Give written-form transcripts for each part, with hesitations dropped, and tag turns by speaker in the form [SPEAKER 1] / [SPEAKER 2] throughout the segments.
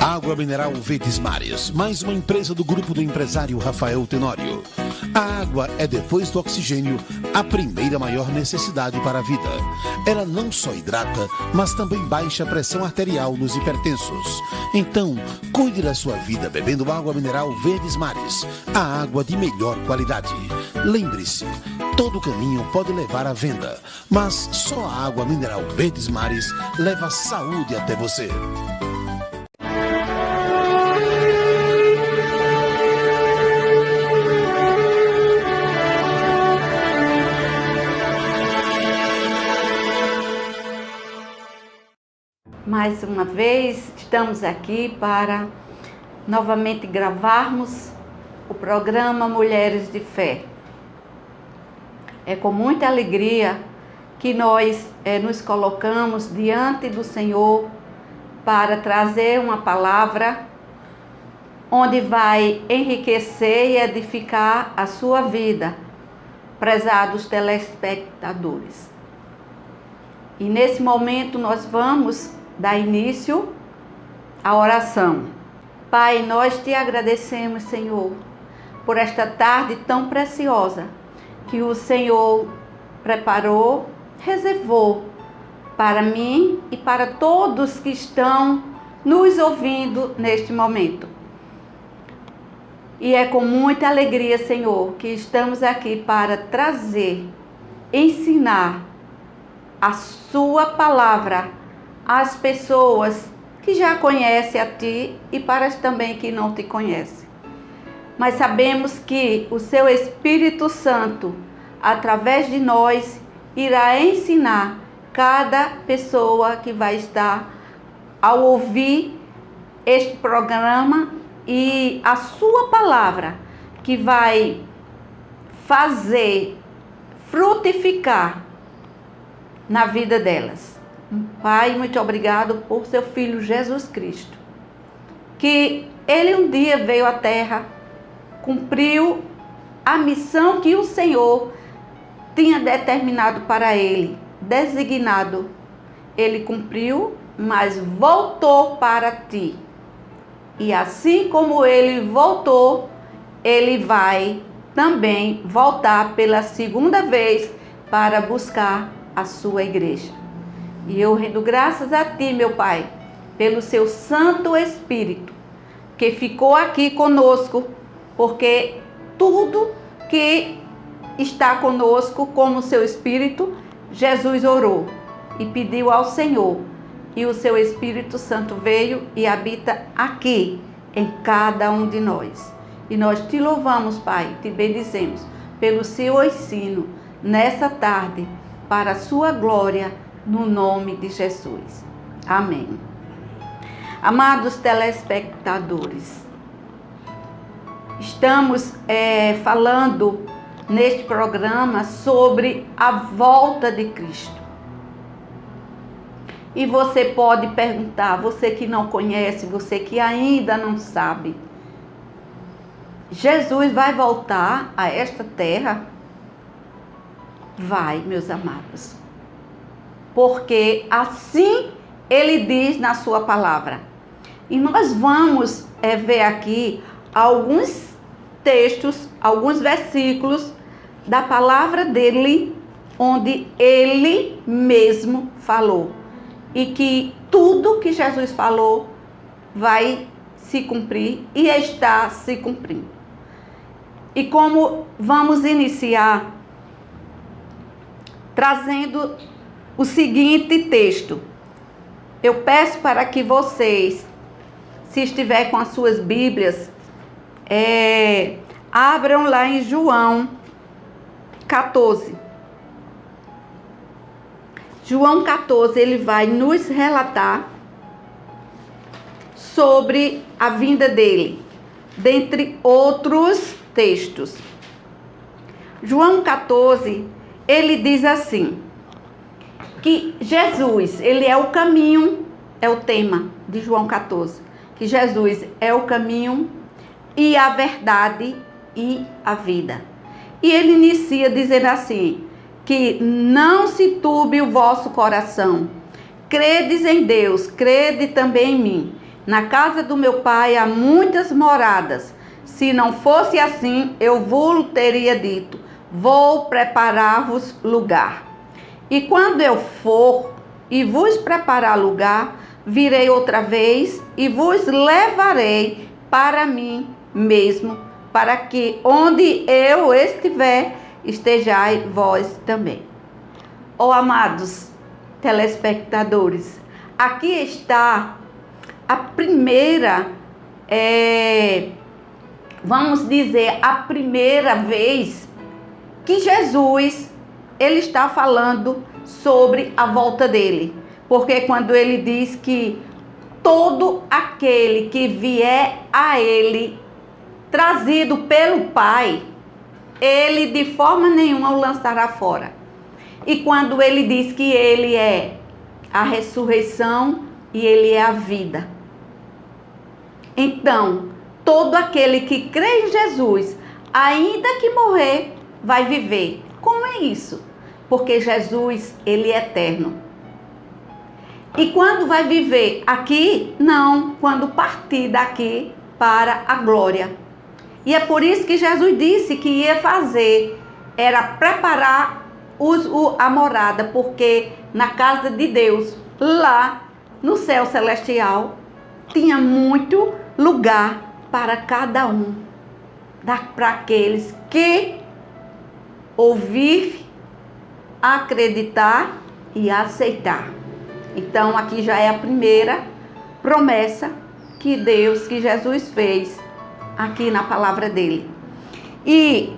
[SPEAKER 1] Água mineral Verdes Mares, mais uma empresa do grupo do empresário Rafael Tenório. A água é, depois do oxigênio, a primeira maior necessidade para a vida. Ela não só hidrata, mas também baixa a pressão arterial nos hipertensos. Então, cuide da sua vida bebendo água mineral Verdes Mares, a água de melhor qualidade. Lembre-se, todo caminho pode levar à venda, mas só a água mineral Verdes Mares leva saúde até você.
[SPEAKER 2] Mais uma vez, estamos aqui para novamente gravarmos o programa Mulheres de Fé. É com muita alegria que nós nos colocamos diante do Senhor para trazer uma palavra onde vai enriquecer e edificar a sua vida, prezados telespectadores. E nesse momento nós vamos dar início à oração. Pai, nós te agradecemos, Senhor, por esta tarde tão preciosa que o Senhor preparou, reservou para mim e para todos que estão nos ouvindo neste momento. E é com muita alegria, Senhor, que estamos aqui para trazer, ensinar a sua palavra às pessoas que já conhecem a Ti e para as também que não Te conhecem. Mas sabemos que o Seu Espírito Santo, através de nós, irá ensinar cada pessoa que vai estar ao ouvir este programa e a Sua palavra que vai fazer frutificar na vida delas. Pai, muito obrigado por seu Filho Jesus Cristo, que Ele um dia veio à terra, cumpriu a missão que o Senhor tinha determinado para Ele, designado. Ele cumpriu, mas voltou para Ti. E assim como Ele voltou, Ele vai também voltar pela segunda vez para buscar a sua igreja. E eu rendo graças a Ti, meu Pai, pelo Seu Santo Espírito, que ficou aqui conosco, porque tudo que está conosco, como Seu Espírito, Jesus orou e pediu ao Senhor. E o Seu Espírito Santo veio e habita aqui, em cada um de nós. E nós Te louvamos, Pai, Te bendizemos pelo Seu ensino nessa tarde, para a Sua glória, no nome de Jesus. Amém. Amados telespectadores, estamos falando neste programa sobre a volta de Cristo. E você pode perguntar, você que não conhece, você que ainda não sabe, Jesus vai voltar a esta terra? Vai, meus amados. Porque assim Ele diz na sua palavra. E nós vamos ver aqui alguns textos, alguns versículos da palavra dele, onde Ele mesmo falou. E que tudo que Jesus falou vai se cumprir e está se cumprindo. E como vamos iniciar trazendo o seguinte texto. Eu peço para que vocês, se estiver com as suas Bíblias, abram lá em João 14. João 14, ele vai nos relatar sobre a vinda dele, dentre outros textos. João 14, ele diz assim, que Jesus, ele é o caminho, é o tema de João 14, que Jesus é o caminho e a verdade e a vida. E ele inicia dizendo assim, que não se turbe o vosso coração, credes em Deus, crede também em mim. Na casa do meu pai há muitas moradas. Se não fosse assim, eu vos teria dito: vou preparar-vos lugar. E quando eu for e vos preparar lugar, virei outra vez e vos levarei para mim mesmo, para que onde eu estiver, estejais vós também. Ó amados telespectadores, aqui está a primeira, vamos dizer, a primeira vez que Jesus, ele está falando sobre a volta dele. Porque quando ele diz que todo aquele que vier a ele, trazido pelo Pai, ele de forma nenhuma o lançará fora. E quando ele diz que ele é a ressurreição e ele é a vida. Então, todo aquele que crê em Jesus, ainda que morrer, vai viver. Como é isso? Porque Jesus, ele é eterno. E quando vai viver aqui? Não, quando partir daqui para a glória. E é por isso que Jesus disse que ia fazer, era preparar a morada, porque na casa de Deus, lá no céu celestial, tinha muito lugar para cada um, para aqueles que ouvir, acreditar e aceitar. Então aqui já é a primeira promessa que Jesus fez aqui na palavra dele. E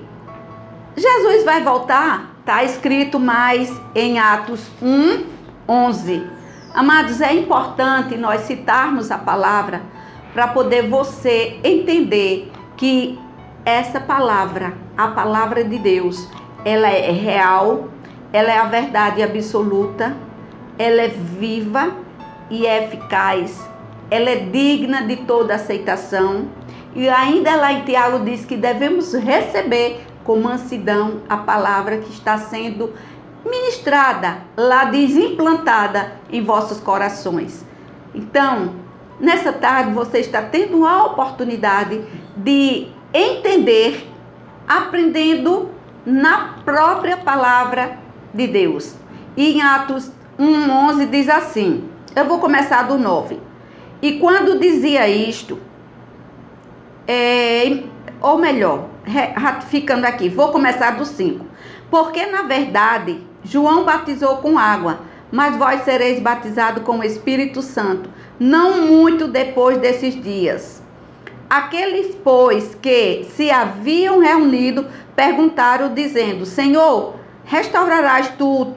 [SPEAKER 2] Jesus vai voltar, está escrito mais em Atos 1:11. Amados, é importante nós citarmos a palavra para poder você entender que essa palavra, a palavra de Deus, ela é real, ela é a verdade absoluta, ela é viva e é eficaz, ela é digna de toda aceitação. E ainda lá em Tiago diz que devemos receber com mansidão a palavra que está sendo ministrada, lá diz implantada em vossos corações. Então, nessa tarde você está tendo a oportunidade de entender, aprendendo na própria palavra de Deus. E em Atos 1:11 diz assim, eu vou começar do 9. E quando dizia isto, ou melhor, ratificando aqui, vou começar do 5. Porque na verdade, João batizou com água, mas vós sereis batizados com o Espírito Santo, não muito depois desses dias. Aqueles, pois, que se haviam reunido, perguntaram, dizendo, Senhor, restaurarás tu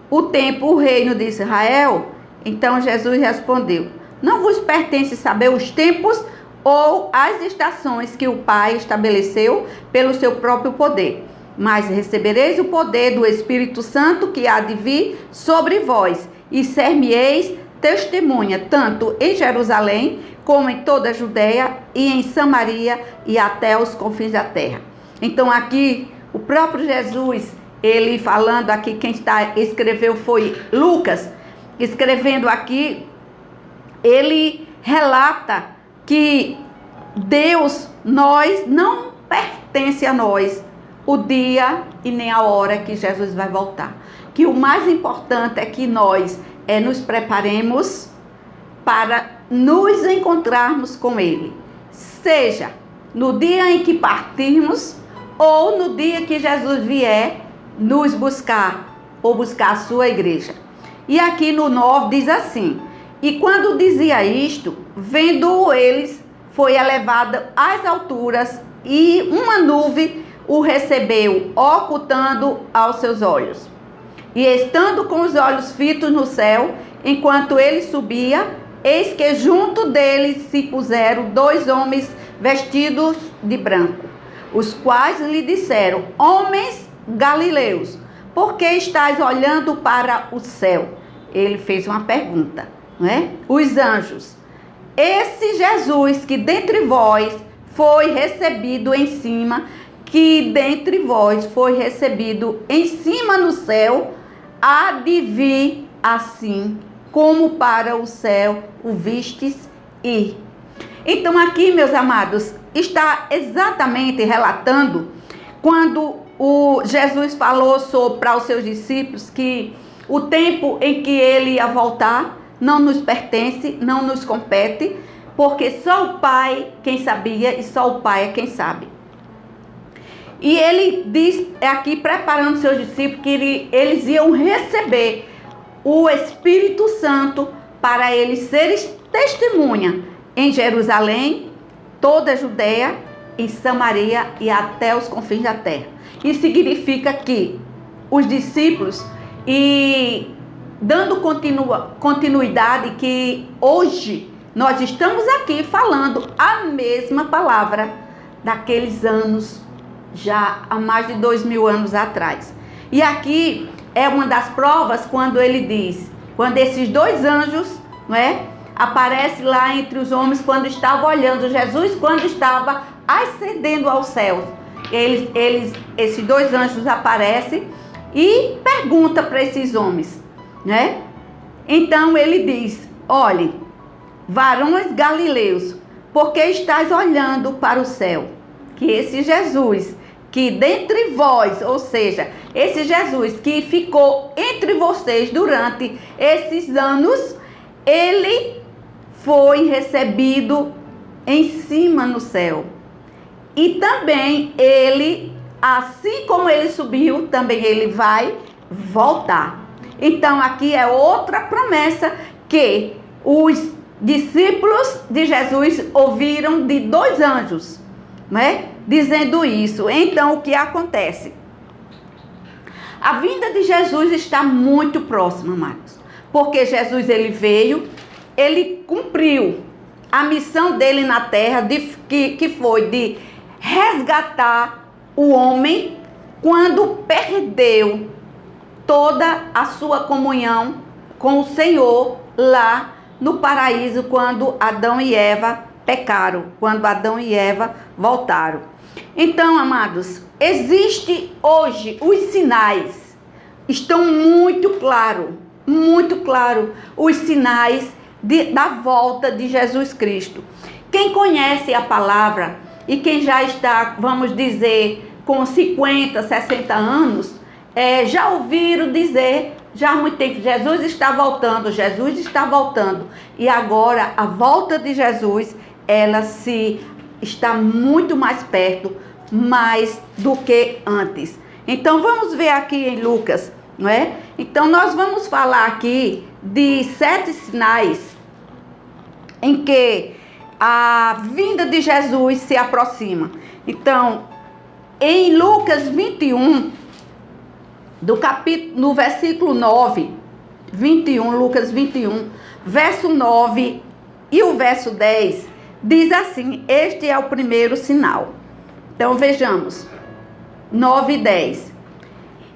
[SPEAKER 2] o reino de Israel? Então Jesus respondeu, não vos pertence saber os tempos ou as estações que o Pai estabeleceu pelo seu próprio poder, mas recebereis o poder do Espírito Santo que há de vir sobre vós, e ser-me-eis testemunha, tanto em Jerusalém, como em toda a Judeia e em Samaria e até os confins da terra. Então aqui, o próprio Jesus, ele falando aqui, quem escreveu foi Lucas, escrevendo aqui, ele relata que Deus, não pertence a nós o dia e nem a hora que Jesus vai voltar. Que o mais importante é que nós nos preparemos para nos encontrarmos com Ele. Seja no dia em que partirmos ou no dia que Jesus vier nos buscar ou buscar a sua igreja. E aqui no 9 diz assim, e quando dizia isto, vendo eles, foi elevada às alturas e uma nuvem o recebeu, ocultando aos seus olhos. E estando com os olhos fitos no céu, enquanto ele subia, eis que junto dele se puseram 2 homens vestidos de branco, os quais lhe disseram, homens galileus, por que estáis olhando para o céu? Ele fez uma pergunta, não é? Os anjos, esse Jesus que dentre vós foi recebido em cima, que dentre vós foi recebido em cima no céu, há de vir assim, como para o céu o vistes ir. Então aqui, meus amados, está exatamente relatando quando Jesus falou para os seus discípulos que o tempo em que ele ia voltar não nos pertence, não nos compete, porque só o Pai quem sabia e só o Pai é quem sabe. E ele diz aqui, preparando seus discípulos, que eles iam receber o Espírito Santo para eles serem testemunha em Jerusalém, toda a Judeia, em Samaria e até os confins da terra. Isso significa que os discípulos, e dando continuidade, que hoje nós estamos aqui falando a mesma palavra daqueles anos, já há mais de 2000 anos atrás. E aqui é uma das provas quando ele diz, quando esses dois anjos, não é, aparecem lá entre os homens quando estavam olhando Jesus, quando estava ascendendo aos céus. Esses dois anjos aparecem e perguntam para esses homens, né? Então ele diz: olhe, varões galileus, por que estáis olhando para o céu? Que esse Jesus, que dentre vós, ou seja, esse Jesus que ficou entre vocês durante esses anos, ele foi recebido em cima no céu. E também ele, assim como ele subiu, também ele vai voltar. Então aqui é outra promessa que os discípulos de Jesus ouviram de dois anjos, né, dizendo isso. Então o que acontece? A vinda de Jesus está muito próxima, amados, porque Jesus ele veio, ele cumpriu a missão dele na terra, que foi de resgatar o homem quando perdeu toda a sua comunhão com o Senhor lá no paraíso, quando Adão e Eva pecaram, quando Adão e Eva voltaram. Então, amados, existe hoje os sinais, estão muito claro os sinais da volta de Jesus Cristo. Quem conhece a palavra e quem já está, vamos dizer, com 50, 60 anos, já ouviram dizer, já há muito tempo, Jesus está voltando. E agora a volta de Jesus, ela está muito mais perto, mais do que antes. Então vamos ver aqui em Lucas, não é? Então nós vamos falar aqui de 7 sinais em que a vinda de Jesus se aproxima. Então, em Lucas 21, no versículo 9, 21, Lucas 21, verso 9 e o verso 10, diz assim: este é o primeiro sinal. Então vejamos, 9 e 10.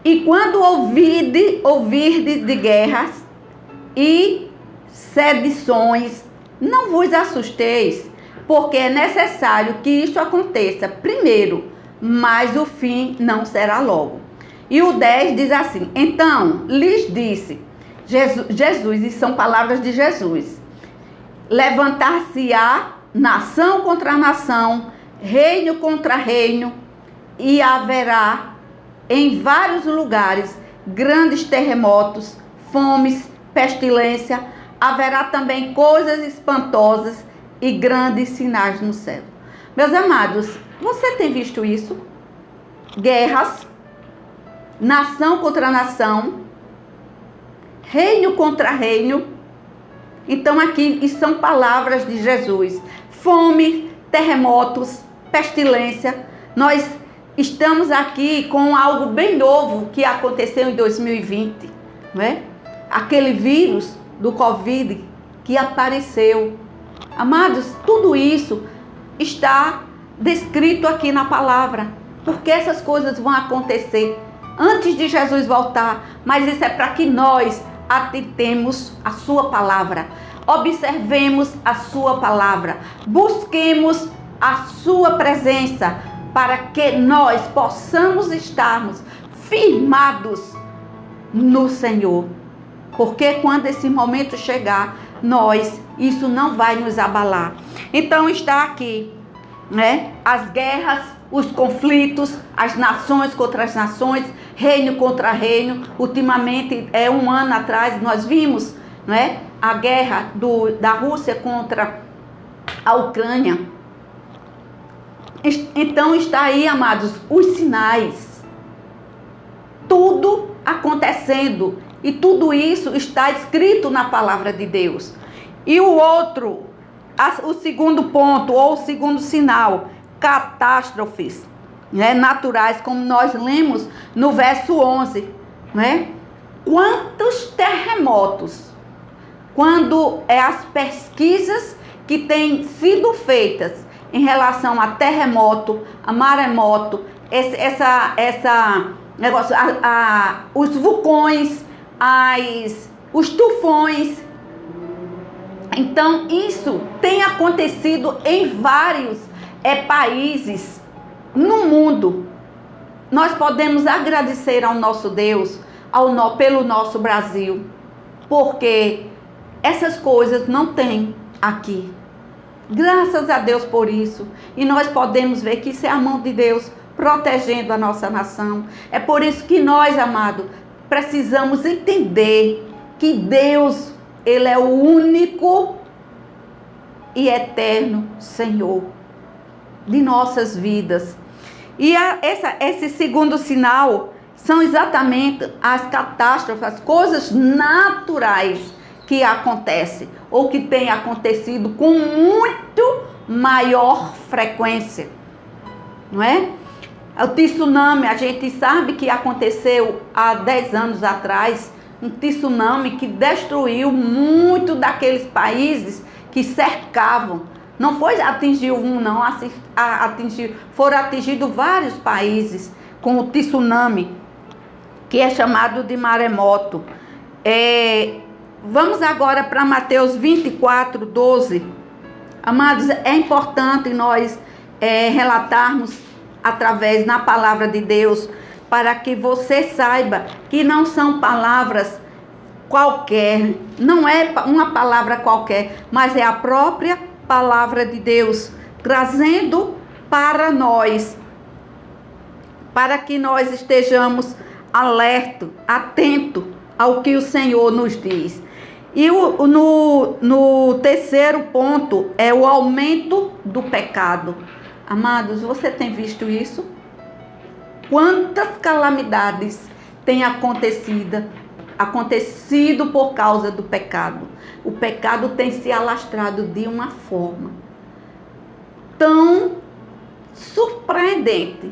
[SPEAKER 2] E quando ouvirdes de guerras e sedições, não vos assusteis, porque é necessário que isto aconteça primeiro, mas o fim não será logo. E o 10 diz assim: então lhes disse Jesus, e são palavras de Jesus, levantar-se-á nação contra nação, reino contra reino, e haverá em vários lugares grandes terremotos, fomes, pestilência, haverá também coisas espantosas e grandes sinais no céu. Meus amados, você tem visto isso? Guerras, nação contra nação, reino contra reino. Então aqui são palavras de Jesus. Fome, terremotos, pestilência. Nós estamos aqui com algo bem novo que aconteceu em 2020, não é? Aquele vírus do Covid que apareceu. Amados, tudo isso está descrito aqui na palavra, porque essas coisas vão acontecer antes de Jesus voltar, mas isso é para que nós atentemos a sua palavra, observemos a sua palavra, busquemos a sua presença, para que nós possamos estarmos firmados no Senhor. Porque quando esse momento chegar, nós isso não vai nos abalar. Então está aqui, né? As guerras, os conflitos, as nações contra as nações, reino contra reino. Ultimamente, um ano atrás, nós vimos, né, a guerra da Rússia contra a Ucrânia. Então está aí, amados, os sinais. Tudo acontecendo. E tudo isso está escrito na palavra de Deus. E o segundo ponto, ou o segundo sinal, catástrofes, né, naturais, como nós lemos no verso 11, né? Quantos terremotos, quando as pesquisas que têm sido feitas em relação a terremoto, a maremoto, negócio, os vulcões, os tufões. Então, isso tem acontecido em vários países no mundo. Nós podemos agradecer ao nosso Deus, pelo nosso Brasil, porque essas coisas não tem aqui. Graças a Deus por isso. E nós podemos ver que isso é a mão de Deus protegendo a nossa nação. É por isso que nós, amados, precisamos entender que Deus, Ele é o único e eterno Senhor de nossas vidas. E esse segundo sinal são exatamente as catástrofes, as coisas naturais que acontecem ou que têm acontecido com muito maior frequência, não é? O tsunami, a gente sabe que aconteceu há 10 anos atrás, um tsunami que destruiu muito daqueles países que cercavam. Não foi atingiu um, não, foram atingidos vários países com o tsunami, que é chamado de maremoto. Vamos agora para Mateus 24, 12. Amados, é importante nós relatarmos através na palavra de Deus, para que você saiba que não são palavras qualquer, não é uma palavra qualquer, mas é a própria palavra de Deus, trazendo para nós, para que nós estejamos alerta, atento ao que o Senhor nos diz. E no terceiro ponto é o aumento do pecado. Amados, você tem visto isso? Quantas calamidades têm acontecido por causa do pecado? O pecado tem se alastrado de uma forma tão surpreendente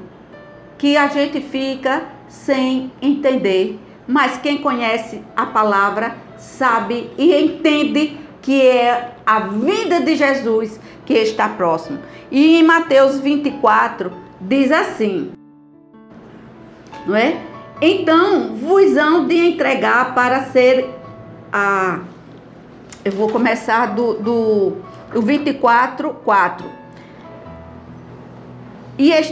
[SPEAKER 2] que a gente fica sem entender. Mas quem conhece a palavra sabe e entende que é a vida de Jesus que está próximo. E em Mateus 24 diz assim, não é? Então vos hão de entregar para ser eu vou começar do 24, 4.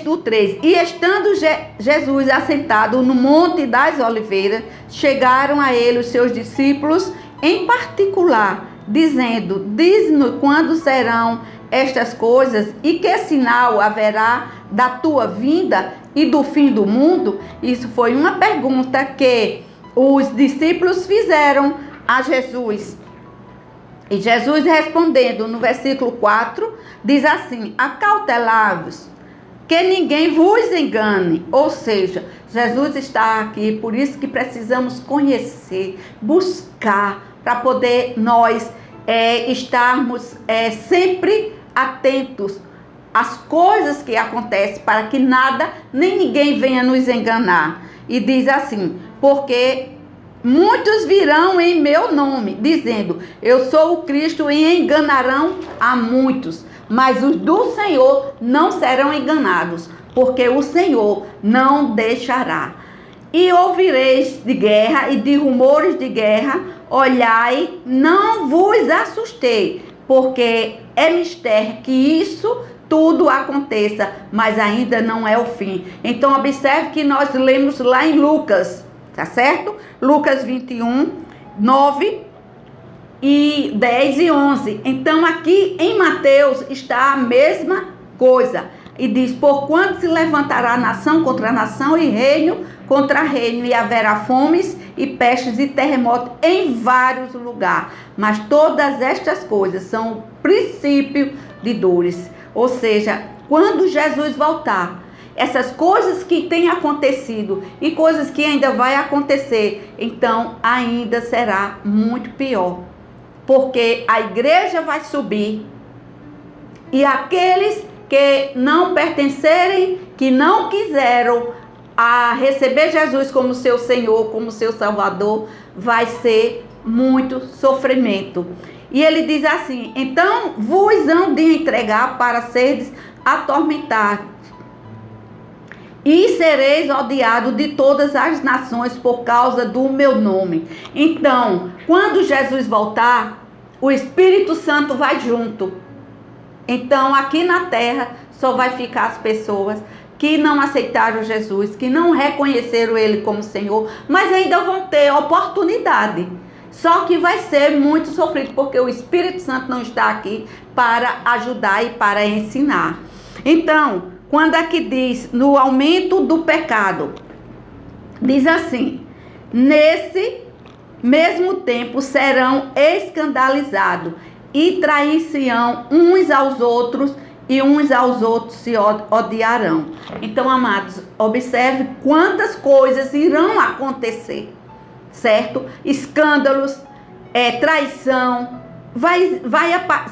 [SPEAKER 2] O 3. E estando Jesus assentado no Monte das Oliveiras, chegaram a ele os seus discípulos em particular, dizendo, diz-nos quando serão estas coisas e que sinal haverá da tua vinda e do fim do mundo? Isso foi uma pergunta que os discípulos fizeram a Jesus. E Jesus respondendo no versículo 4, diz assim, acautelai-vos, que ninguém vos engane. Ou seja, Jesus está aqui, por isso que precisamos conhecer, buscar, para poder nós estarmos sempre atentos às coisas que acontecem, para que nada, nem ninguém venha nos enganar. E diz assim, porque muitos virão em meu nome, dizendo, eu sou o Cristo, e enganarão a muitos. Mas os do Senhor não serão enganados, porque o Senhor não deixará. E ouvireis de guerra e de rumores de guerra, olhai, não vos assustei, porque é mistério que isso tudo aconteça, mas ainda não é o fim. Então observe que nós lemos lá em Lucas, tá certo? Lucas 21, 9 e 10 e 11. Então aqui em Mateus está a mesma coisa. E diz, porquanto se levantará nação contra nação e reino contra reino, e haverá fomes e pestes e terremotos em vários lugares. Mas todas estas coisas são o princípio de dores. Ou seja, quando Jesus voltar, essas coisas que têm acontecido e coisas que ainda vai acontecer, então ainda será muito pior. Porque a igreja vai subir e aqueles que não pertencerem, que não quiseram a receber Jesus como seu Senhor, como seu Salvador, vai ser muito sofrimento. E ele diz assim, então vos hão de entregar para seres atormentados, e sereis odiados de todas as nações por causa do meu nome. Então, quando Jesus voltar, o Espírito Santo vai junto. Então, aqui na terra, só vai ficar as pessoas que não aceitaram Jesus, que não reconheceram Ele como Senhor, mas ainda vão ter oportunidade. Só que vai ser muito sofrido, porque o Espírito Santo não está aqui para ajudar e para ensinar. Então, quando aqui diz, no aumento do pecado, diz assim, nesse mesmo tempo serão escandalizados, e trair-se-ão uns aos outros, e uns aos outros se odiarão. Então, amados, observe quantas coisas irão acontecer, certo? Escândalos, traição, vai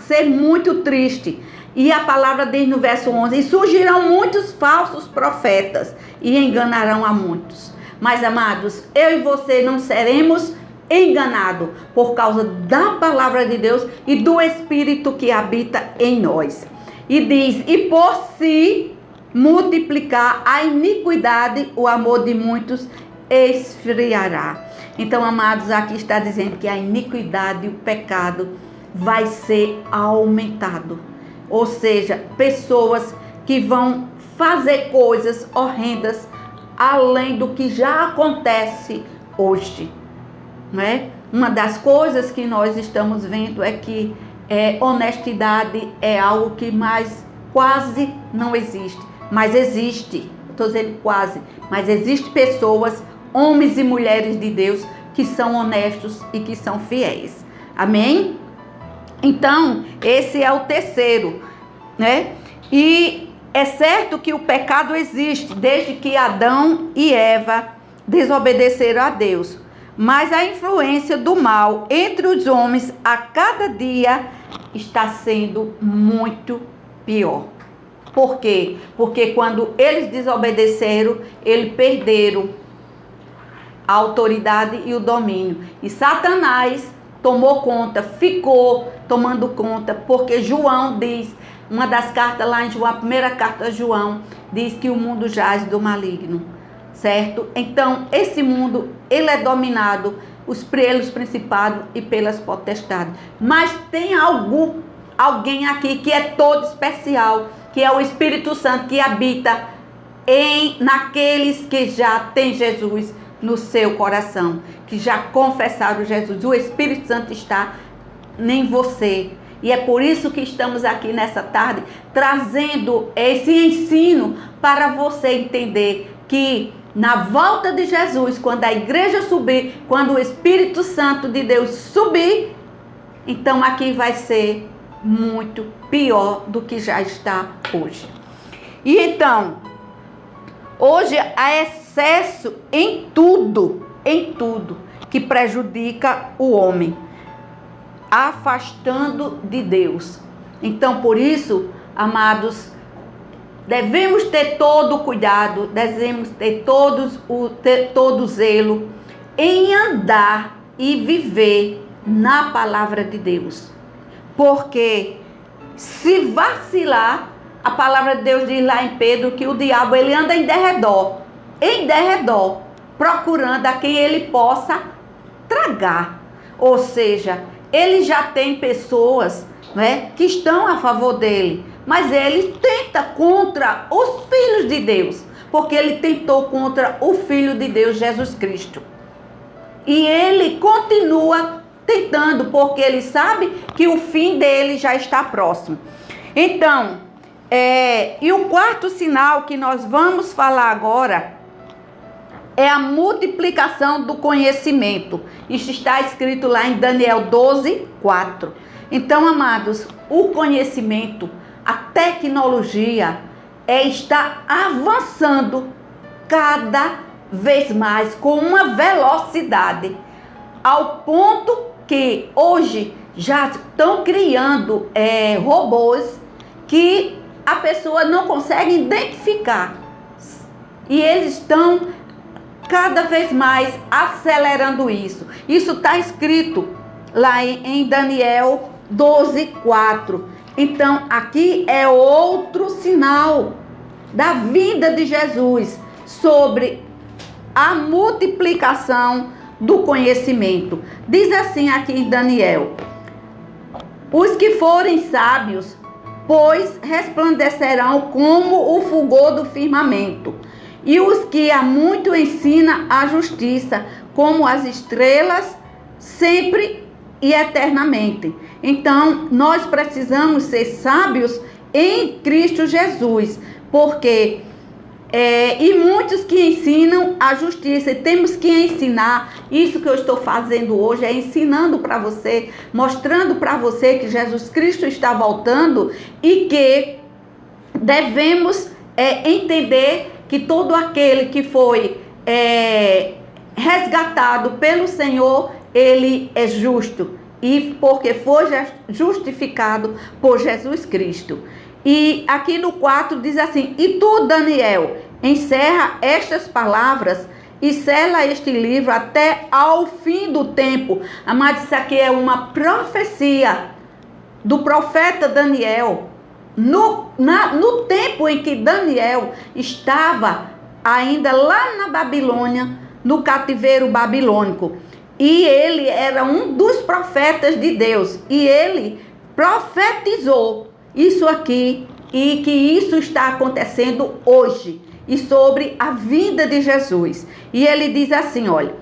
[SPEAKER 2] ser muito triste. E a palavra diz no verso 11, e surgirão muitos falsos profetas, e enganarão a muitos. Mas, amados, eu e você não seremos enganado por causa da palavra de Deus e do Espírito que habita em nós. E diz, e por se multiplicar a iniquidade, o amor de muitos esfriará. Então, amados, aqui está dizendo que a iniquidade e o pecado vai ser aumentado. Ou seja, pessoas que vão fazer coisas horrendas além do que já acontece hoje. Não é? Uma das coisas que nós estamos vendo é que honestidade é algo que mais quase não existe. Mas existe, estou dizendo quase, mas existe pessoas, homens e mulheres de Deus, que são honestos e que são fiéis. Amém? Então, esse é o terceiro, né? E é certo que o pecado existe desde que Adão e Eva desobedeceram a Deus. Mas a influência do mal entre os homens a cada dia está sendo muito pior. Por quê? Porque quando eles desobedeceram, eles perderam a autoridade e o domínio. E Satanás tomou conta, ficou tomando conta, porque João diz, uma das cartas lá em João, a primeira carta a João, diz que o mundo jaz do maligno. Certo? Então, esse mundo, ele é dominado pelos principados e pelas potestades. Mas tem alguém aqui que é todo especial, que é o Espírito Santo, que habita naqueles que já têm Jesus no seu coração, que já confessaram Jesus. O Espírito Santo está em você. E é por isso que estamos aqui nessa tarde, trazendo esse ensino para você entender que na volta de Jesus, quando a igreja subir, quando o Espírito Santo de Deus subir, então aqui vai ser muito pior do que já está hoje. E então, hoje há excesso em tudo que prejudica o homem, afastando de Deus. Então, por isso, amados, devemos ter todo o cuidado, devemos ter todo o zelo em andar e viver na palavra de Deus. Porque se vacilar, a palavra de Deus diz lá em Pedro que o diabo ele anda em derredor, procurando a quem ele possa tragar. Ou seja, ele já tem pessoas, né, que estão a favor dele, mas ele tenta contra os filhos de Deus, porque ele tentou contra o Filho de Deus, Jesus Cristo. E ele continua tentando, porque ele sabe que o fim dele já está próximo. Então, e o quarto sinal que nós vamos falar agora é a multiplicação do conhecimento. Isso está escrito lá em Daniel 12, 4. Então, amados, o conhecimento, a tecnologia está avançando cada vez mais com uma velocidade, ao ponto que hoje já estão criando robôs que a pessoa não consegue identificar. E eles estão cada vez mais acelerando isso. Isso está escrito lá em Daniel 12, 4. Então, aqui é outro sinal da vinda de Jesus sobre a multiplicação do conhecimento. Diz assim aqui em Daniel: os que forem sábios, pois resplandecerão como o fulgor do firmamento, e os que há muito ensinam a justiça, como as estrelas, sempre e eternamente. Então, nós precisamos ser sábios em Cristo Jesus, porque e muitos que ensinam a justiça, e temos que ensinar. Isso que eu estou fazendo hoje é ensinando para você, mostrando para você que Jesus Cristo está voltando e que devemos entender que todo aquele que foi resgatado pelo Senhor, ele é justo, e porque foi justificado por Jesus Cristo. E aqui no 4 diz assim: e tu, Daniel, encerra estas palavras e sela este livro até ao fim do tempo. Amados, isso aqui é uma profecia do profeta Daniel, no tempo em que Daniel estava ainda lá na Babilônia, no cativeiro babilônico. E ele era um dos profetas de Deus, e ele profetizou isso aqui, e que isso está acontecendo hoje, e sobre a vinda de Jesus. E ele diz assim, olha: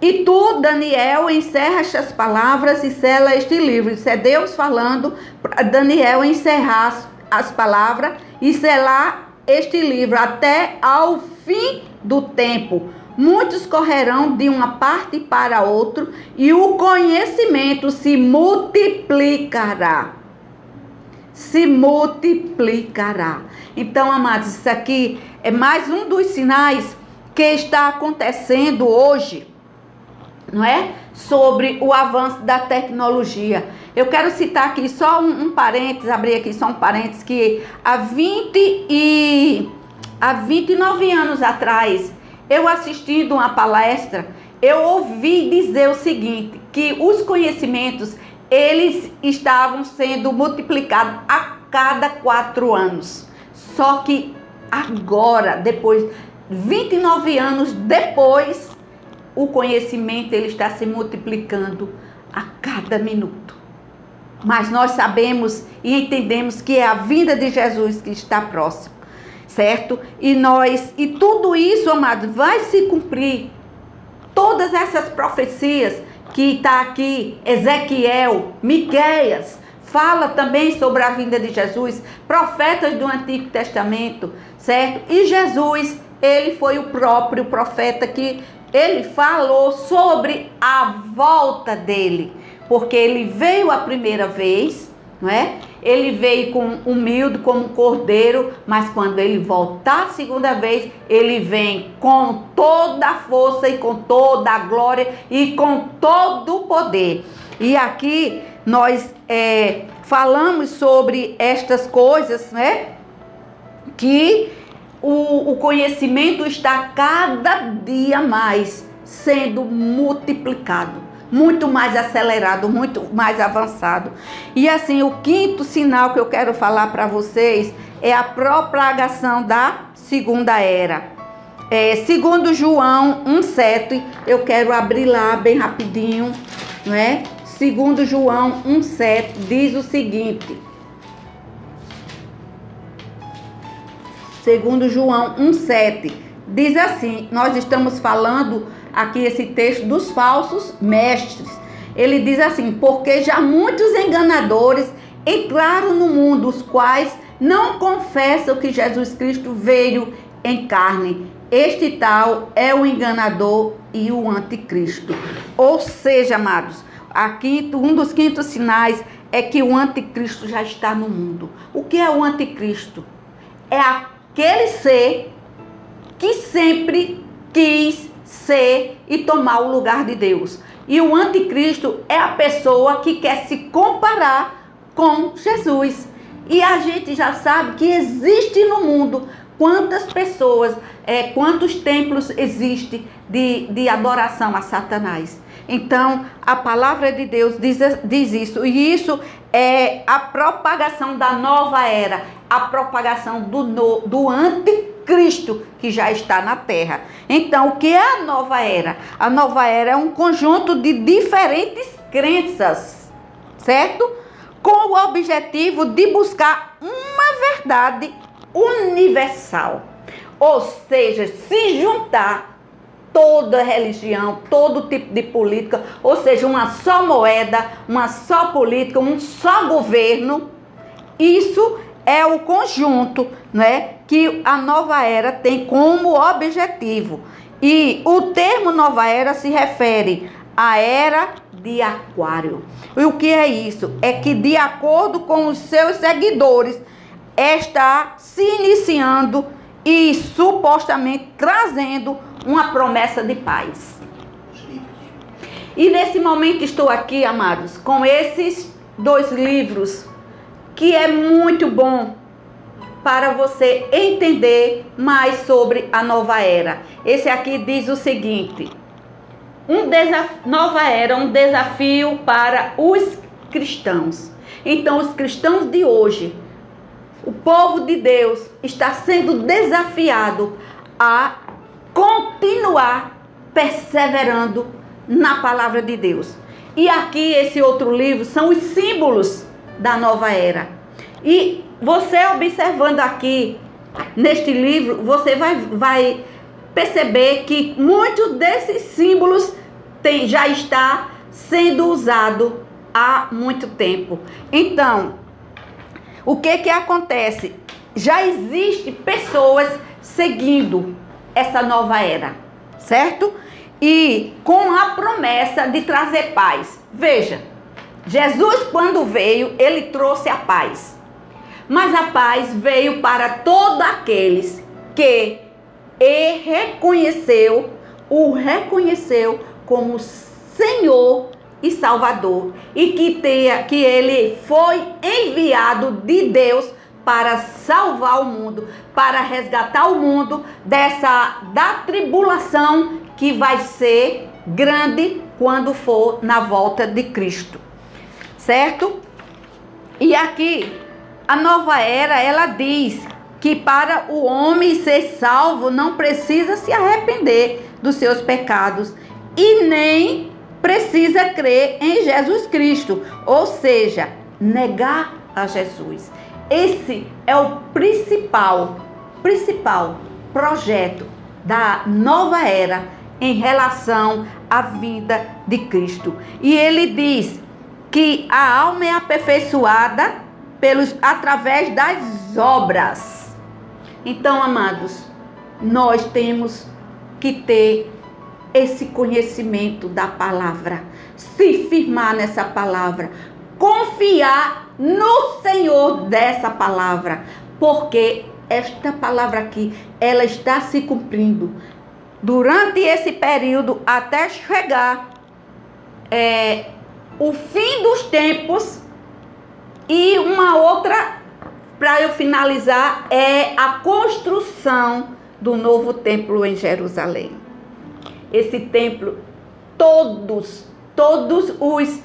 [SPEAKER 2] e tu, Daniel, encerra estas palavras e sela este livro. Isso é Deus falando para Daniel encerrar as palavras e selar este livro até ao fim do tempo. Muitos correrão de uma parte para outra, e o conhecimento se multiplicará. Se multiplicará. Então, amados, isso aqui é mais um dos sinais que está acontecendo hoje, não é? Sobre o avanço da tecnologia. Eu quero citar aqui só um parênteses, abrir aqui só um parênteses, que há 29 anos atrás, eu assistindo uma palestra, eu ouvi dizer o seguinte, que os conhecimentos, eles estavam sendo multiplicados a cada 4 anos. Só que agora, depois, 29 anos depois, o conhecimento ele está se multiplicando a cada minuto. Mas nós sabemos e entendemos que é a vinda de Jesus que está próximo, certo? E tudo isso, amados, vai se cumprir. Todas essas profecias que está aqui, Ezequiel, Miqueias, fala também sobre a vinda de Jesus, profetas do Antigo Testamento, certo? E Jesus, ele foi o próprio profeta que ele falou sobre a volta dele, porque ele veio a primeira vez, não é? Ele veio humilde como um cordeiro, mas quando ele voltar a segunda vez, ele vem com toda a força e com toda a glória e com todo o poder. E aqui nós falamos sobre estas coisas, né? Que o conhecimento está cada dia mais sendo multiplicado, muito mais acelerado, muito mais avançado. E assim, o quinto sinal que eu quero falar para vocês é a propagação da segunda era. Segundo João 1,7, eu quero abrir lá bem rapidinho, não é? Segundo João 1,7 diz o seguinte. Segundo João 1,7 diz assim, nós estamos falando aqui esse texto dos falsos mestres. Ele diz assim: porque já muitos enganadores entraram no mundo, os quais não confessam que Jesus Cristo veio em carne. Este tal é o enganador e o anticristo. Ou seja, amados, um dos quintos sinais é que o anticristo já está no mundo. O que é o anticristo? É aquele ser que sempre quis ser e tomar o lugar de Deus. E o anticristo é a pessoa que quer se comparar com Jesus. E a gente já sabe que existe no mundo quantas pessoas, quantos templos existem de adoração a Satanás. Então, a palavra de Deus diz isso. E isso é a propagação da nova era, a propagação do anticristo que já está na terra. Então, o que é a nova era? A nova era é um conjunto de diferentes crenças, certo? Com o objetivo de buscar uma verdade universal. Ou seja, se juntar toda religião, todo tipo de política, ou seja, uma só moeda, uma só política, um só governo. Isso é o conjunto, né, que a nova era tem como objetivo. E o termo nova era se refere à era de Aquário. E o que é isso? É que, de acordo com os seus seguidores, está se iniciando e supostamente trazendo uma promessa de paz. E nesse momento estou aqui, amados, com esses 2 livros, que é muito bom para você entender mais sobre a nova era. Esse aqui diz o seguinte: nova era, um desafio para os cristãos. Então, os cristãos de hoje, o povo de Deus, está sendo desafiado a continuar perseverando na palavra de Deus. E aqui, esse outro livro, são os símbolos da nova era. E você observando aqui, neste livro, você vai perceber que muitos desses símbolos já está sendo usado há muito tempo. Então, o que acontece? Já existem pessoas seguindo essa nova era, certo? E com a promessa de trazer paz. Veja, Jesus, quando veio, ele trouxe a paz. Mas a paz veio para todos aqueles que o reconheceu como Senhor e Salvador, e que ele foi enviado de Deus para salvar o mundo, para resgatar o mundo da tribulação que vai ser grande quando for na volta de Cristo, certo? E aqui a nova era, ela diz que para o homem ser salvo não precisa se arrepender dos seus pecados e nem precisa crer em Jesus Cristo, ou seja, negar a Jesus. Esse é o principal projeto da nova era em relação à vida de Cristo. E ele diz que a alma é aperfeiçoada através das obras. Então, amados, nós temos que ter esse conhecimento da palavra, se firmar nessa palavra, confiar no Senhor dessa palavra, porque esta palavra aqui, ela está se cumprindo durante esse período até chegar o fim dos tempos. E uma outra, para eu finalizar, é a construção do novo templo em Jerusalém. Esse templo, todos os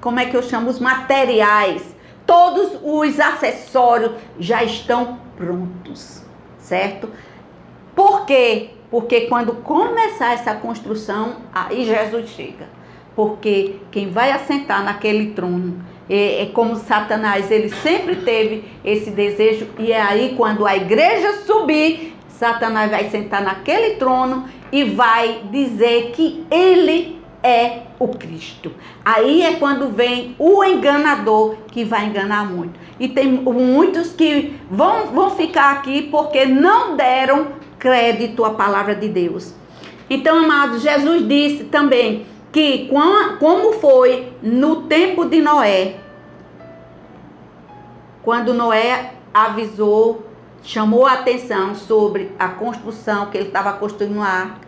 [SPEAKER 2] como é que eu chamo? Os materiais, todos os acessórios já estão prontos, certo? Por quê? Porque quando começar essa construção, aí Jesus chega. Porque quem vai assentar naquele trono, é como Satanás, ele sempre teve esse desejo, e é aí quando a igreja subir, Satanás vai sentar naquele trono e vai dizer que ele é o Cristo. Aí é quando vem o enganador, que vai enganar muito. E tem muitos que vão ficar aqui porque não deram crédito à palavra de Deus. Então, amados, Jesus disse também que como foi no tempo de Noé, quando Noé avisou, chamou a atenção sobre a construção, que ele estava construindo uma arca,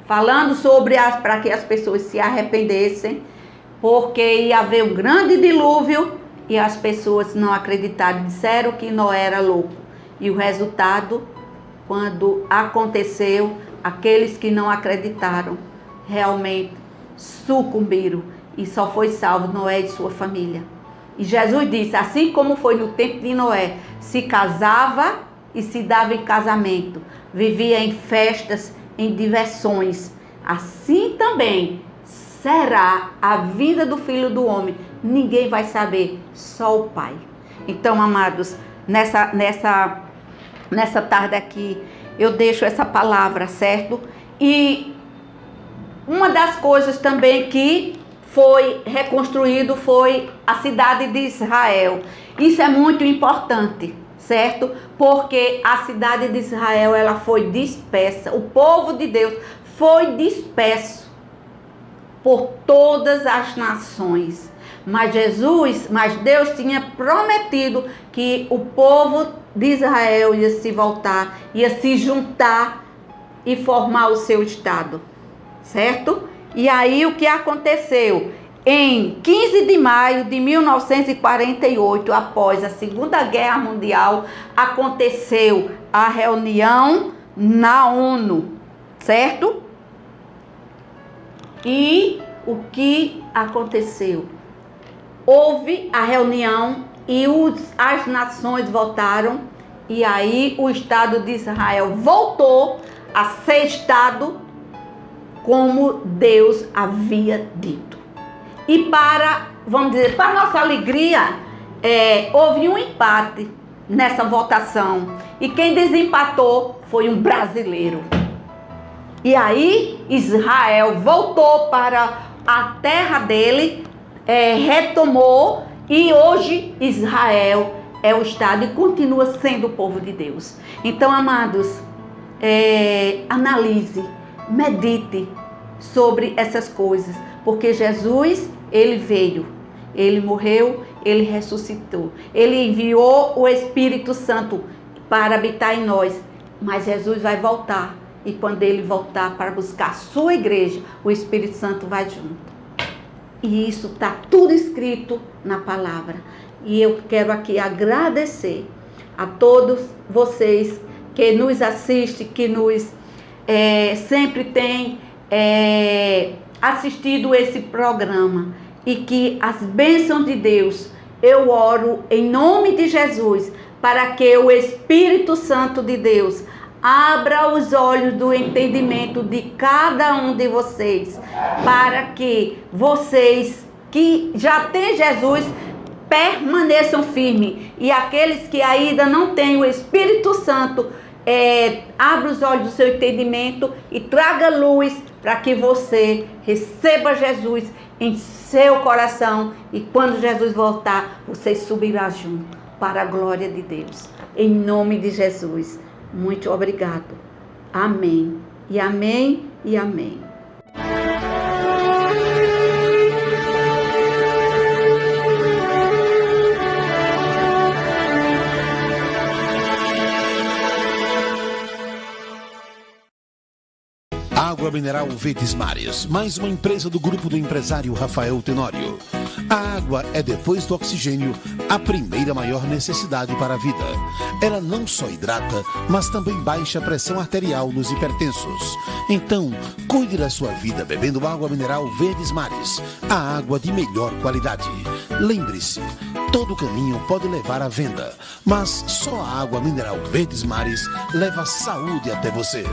[SPEAKER 2] falando sobre para que as pessoas se arrependessem, porque ia haver um grande dilúvio, e as pessoas não acreditaram, disseram que Noé era louco. E o resultado, quando aconteceu, aqueles que não acreditaram realmente sucumbiram, e só foi salvo Noé e sua família. E Jesus disse, assim como foi no tempo de Noé, se casava e se dava em casamento, vivia em festas, em diversões, assim também será a vida do Filho do Homem. Ninguém vai saber, só o Pai. Então, amados, nessa tarde aqui, eu deixo essa palavra, certo? E uma das coisas também que foi reconstruído foi a cidade de Israel. Isso é muito importante, certo? Porque a cidade de Israel, ela foi dispersa. O povo de Deus foi disperso por todas as nações. Mas Deus tinha prometido que o povo de Israel ia se voltar, ia se juntar e formar o seu estado, certo? E aí o que aconteceu? Em 15 de maio de 1948, após a Segunda Guerra Mundial, aconteceu a reunião na ONU, certo? E o que aconteceu? Houve a reunião e as nações votaram, e aí o Estado de Israel voltou a ser Estado como Deus havia dito. E para nossa alegria, houve um empate nessa votação. E quem desempatou foi um brasileiro. E aí Israel voltou para a terra dele, retomou, e hoje Israel é o Estado e continua sendo o povo de Deus. Então, amados, analise, medite sobre essas coisas, porque Jesus, ele veio, ele morreu, ele ressuscitou, ele enviou o Espírito Santo para habitar em nós, mas Jesus vai voltar, e quando ele voltar para buscar a sua igreja, o Espírito Santo vai junto. E isso está tudo escrito na palavra. E eu quero aqui agradecer a todos vocês que nos assistem, que nos sempre têm assistido esse programa. E que as bênçãos de Deus, eu oro em nome de Jesus, para que o Espírito Santo de Deus abra os olhos do entendimento de cada um de vocês, para que vocês que já têm Jesus permaneçam firmes, e aqueles que ainda não têm o Espírito Santo, abra os olhos do seu entendimento e traga luz para que você receba Jesus em seu coração, e quando Jesus voltar, você subirá junto para a glória de Deus. Em nome de Jesus. Muito obrigado. Amém. E amém e amém.
[SPEAKER 1] Água mineral Verdes Mares, mais uma empresa do grupo do empresário Rafael Tenório. A água é, depois do oxigênio, a primeira maior necessidade para a vida. Ela não só hidrata, mas também baixa a pressão arterial nos hipertensos. Então, cuide da sua vida bebendo água mineral Verdes Mares, a água de melhor qualidade. Lembre-se, todo caminho pode levar à venda, mas só a água mineral Verdes Mares leva saúde até você.